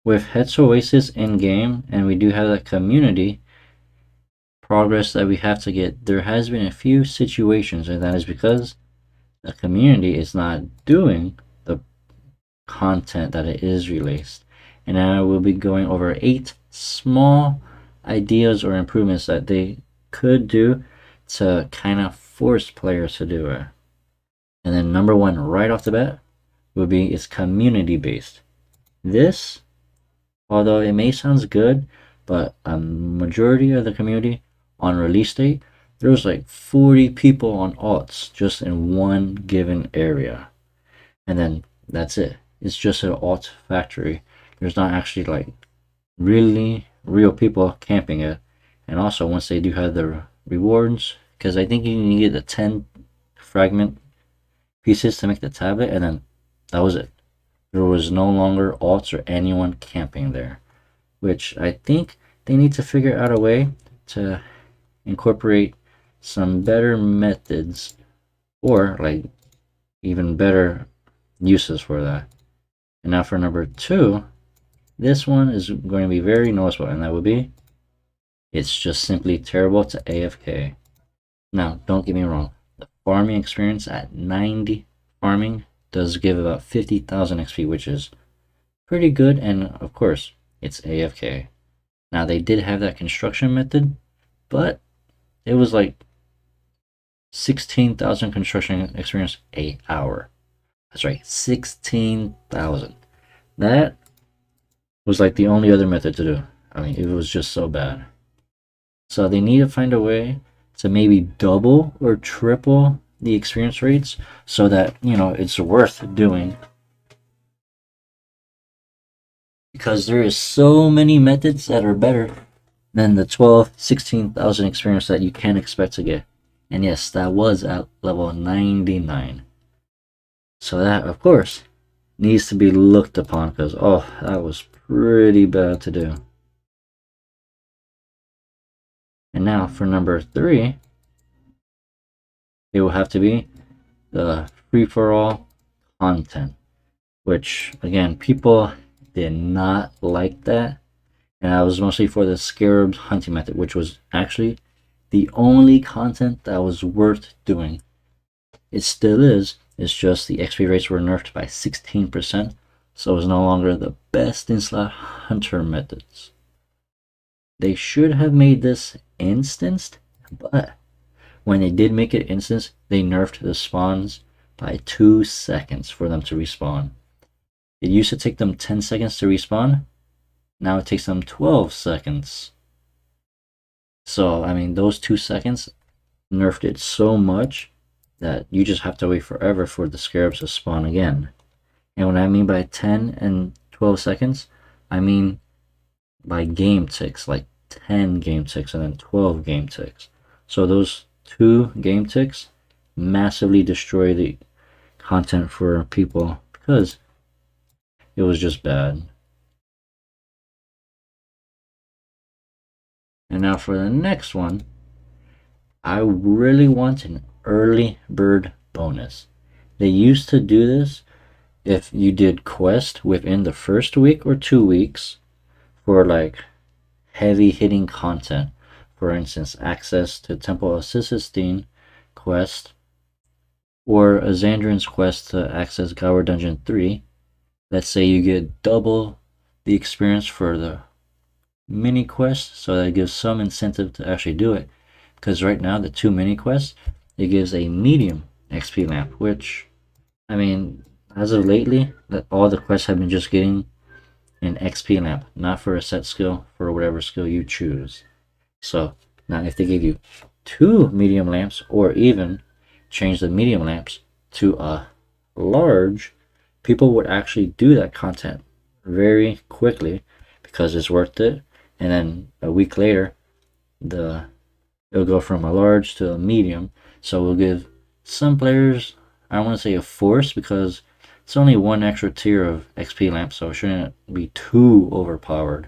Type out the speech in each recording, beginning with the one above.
with Heads Oasis in game, and we do have that community progress that we have to get, there has been a few situations, and that is because the community is not doing the content that it is released. And I will be going over 8 small ideas or improvements that they could do to kind of force players to do it. And then number one, right off the bat, would be it's community based. This, although it may sound good, but a majority of the community on release date, there was like 40 people on alts just in one given area. And then that's it. It's just an alt factory. There's not actually like really real people camping it. And also once they do have the rewards, because I think you can get the 10 fragment pieces to make the tablet, and then that was it. There was no longer alts or anyone camping there, which I think they need to figure out a way to incorporate some better methods or like even better uses for that. And now for number two, this one is going to be very noticeable, and that would be it's just simply terrible to AFK. Now, don't get me wrong, the farming experience at 90 farming does give about 50,000 XP, which is pretty good, and of course, it's AFK. Now, they did have that construction method, but it was like 16,000 construction experience a hour. That's right, 16,000. That was like the only other method to do. I mean, it was just so bad. So they need to find a way to maybe double or triple the experience rates so that, you know, it's worth doing. Because there is so many methods that are better than the 16,000 experience that you can expect to get. And yes, that was at level 99. So that, of course, needs to be looked upon because, oh, that was pretty bad to do. And now for number three, it will have to be the free-for-all content, which, again, people did not like that. And that was mostly for the Scarab Hunting method, which was actually the only content that was worth doing. It still is. It's just the XP rates were nerfed by 16%, so it's no longer the best in slot hunter methods. They should have made this instanced, but when they did make it instanced, they nerfed the spawns by 2 seconds for them to respawn. It used to take them 10 seconds to respawn. Now it takes them 12 seconds. So, I mean, those 2 seconds nerfed it so much that you just have to wait forever for the scarabs to spawn again. And what I mean by 10 and 12 seconds, I mean by game ticks, like 10 game ticks and then 12 game ticks. So those 2 game ticks massively destroy the content for people because it was just bad. And now for the next one, I really want an early bird bonus. They used to do this if you did quest within the first week or 2 weeks for like heavy hitting content. For instance, access to Temple of Sistine quest or a Xandrin's quest to access Gower Dungeon 3. Let's say you get double the experience for the mini quest, so that gives some incentive to actually do it. Because right now, the 2 mini quests, it gives a medium XP lamp, which, I mean, as of lately, that all the quests have been just getting an XP lamp, not for a set skill, for whatever skill you choose. So now if they gave you 2 medium lamps, or even change the medium lamps to a large, people would actually do that content very quickly because it's worth it. And then a week later, it'll go from a large to a medium. So we'll give some players, I don't want to say a force because it's only 1 extra tier of XP lamp, so it shouldn't be too overpowered.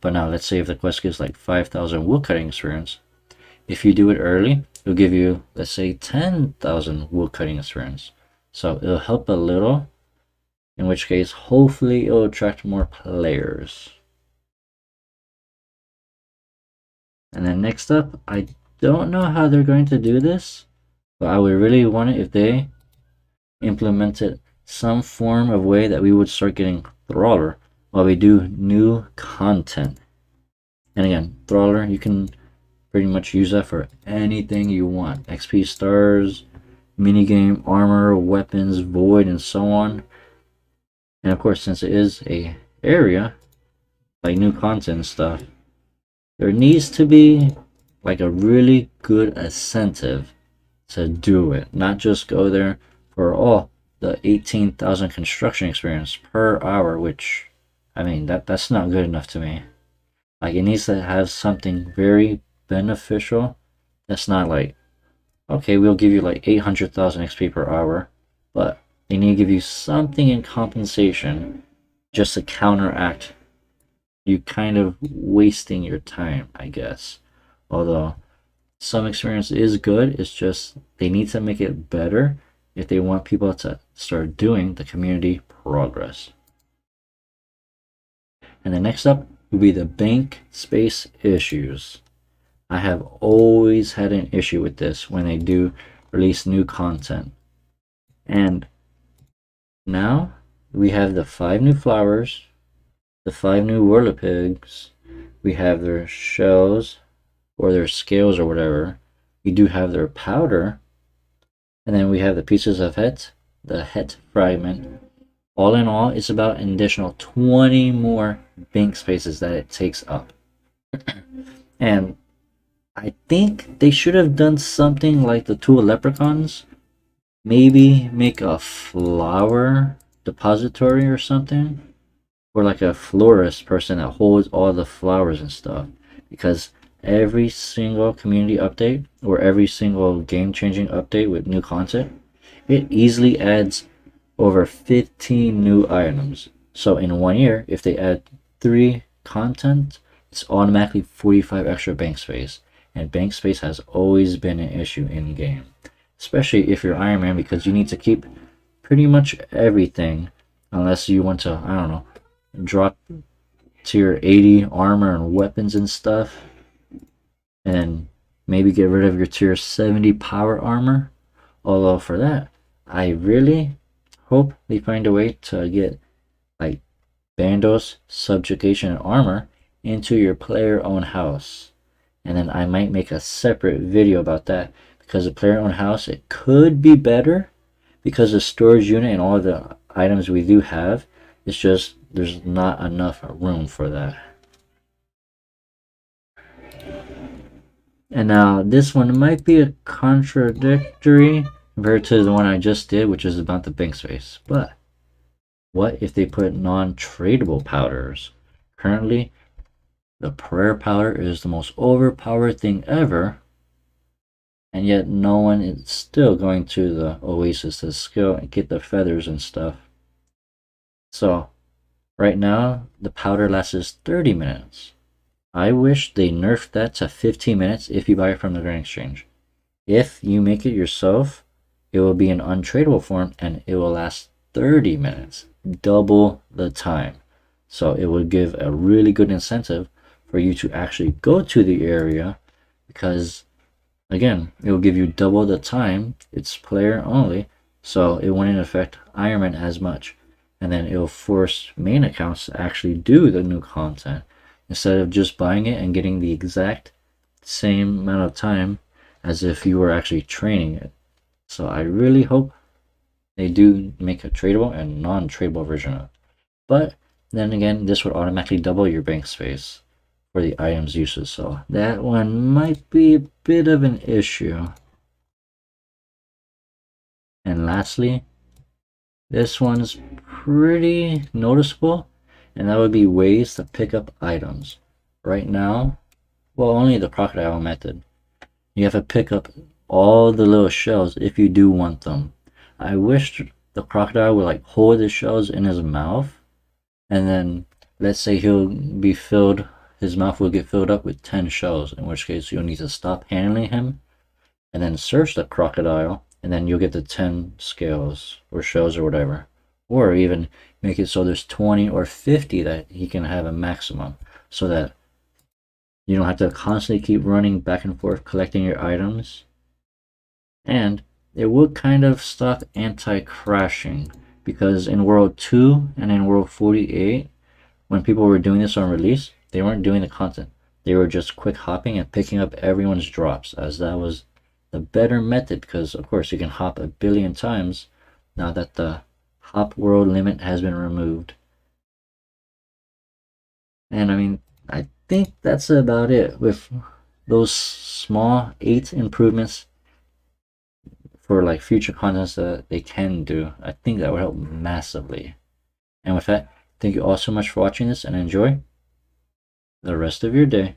But now let's say if the quest gives like 5,000 woodcutting experience, if you do it early, it'll give you, let's say, 10,000 woodcutting experience. So it'll help a little, in which case hopefully it'll attract more players. And then next up, I don't know how they're going to do this, but I would really want it if they implemented some form of way that we would start getting Trawler while we do new content. And again, Trawler, you can pretty much use that for anything you want. XP stars, minigame, armor, weapons, void, and so on. And of course, since it is a area, like new content and stuff, there needs to be like a really good incentive to do it. Not just go there for the 18,000 construction experience per hour, which I mean that's not good enough to me. Like it needs to have something very beneficial. That's not like, okay, we'll give you like 800,000 XP per hour, but they need to give you something in compensation just to counteract you kind of wasting your time, I guess. Although some experience is good, it's just they need to make it better if they want people to start doing the community progress. And the next up will be the bank space issues. I have always had an issue with this when they do release new content. And now we have the 5 new flowers, the 5 new whirlipigs, we have their shells or their scales or whatever. We do have their powder, and then we have the pieces of het, the het fragment. All in all, it's about an additional 20 more bank spaces that it takes up. And I think they should have done something like the 2 leprechauns. Maybe make a flower depository or something. Or like a florist person that holds all the flowers and stuff. Because every single community update or every single game-changing update with new content, it easily adds over 15 new items. So in 1 year, if they add 3 content, it's automatically 45 extra bank space. And bank space has always been an issue in game, especially if you're Iron Man, because you need to keep pretty much everything unless you want to, I don't know, drop tier 80 armor and weapons and stuff, and maybe get rid of your tier 70 power armor. Although for that, I really hope they find a way to get like Bandos, subjugation, and armor into your player owned house. And then I might make a separate video about that, because the player owned house, it could be better because the storage unit and all the items we do have, it's just there's not enough room for that. And now this one might be a contradictory compared to the one I just did, which is about the bank space. But what if they put non-tradable powders? Currently, the prayer powder is the most overpowered thing ever, and yet no one is still going to the Oasis to skill and get the feathers and stuff. So right now, the powder lasts 30 minutes. I wish they nerfed that to 15 minutes if you buy it from the Grand Exchange. If you make it yourself, it will be an untradeable form and it will last 30 minutes, double the time. So it would give a really good incentive for you to actually go to the area, because again, it will give you double the time. It's player only, so it wouldn't affect Iron Man as much. And then it will force main accounts to actually do the new content instead of just buying it and getting the exact same amount of time as if you were actually training it. So I really hope they do make a tradable and non-tradable version of it. But then again, this would automatically double your bank space for the items uses, so that one might be a bit of an issue. And lastly, this one's pretty noticeable, and that would be ways to pick up items. Right now, well, only the crocodile method. You have to pick up all the little shells if you do want them. I wish the crocodile would like hold the shells in his mouth, and then let's say he'll be filled, his mouth will get filled up with 10 shells, in which case you'll need to stop handling him and then search the crocodile, and then you'll get the 10 scales or shells or whatever. or even make it so there's 20 or 50 that he can have a maximum, so that you don't have to constantly keep running back and forth collecting your items. And it would kind of stop anti-crashing, because in World 2 and in World 48, when people were doing this on release, they weren't doing the content. They were just quick hopping and picking up everyone's drops, as that was the better method, because of course you can hop a billion times now that the hop world limit has been removed. And I mean, I think that's about it with those small 8 improvements for like future contents that they can do. I think that would help massively. And with that, thank you all so much for watching this, and enjoy the rest of your day.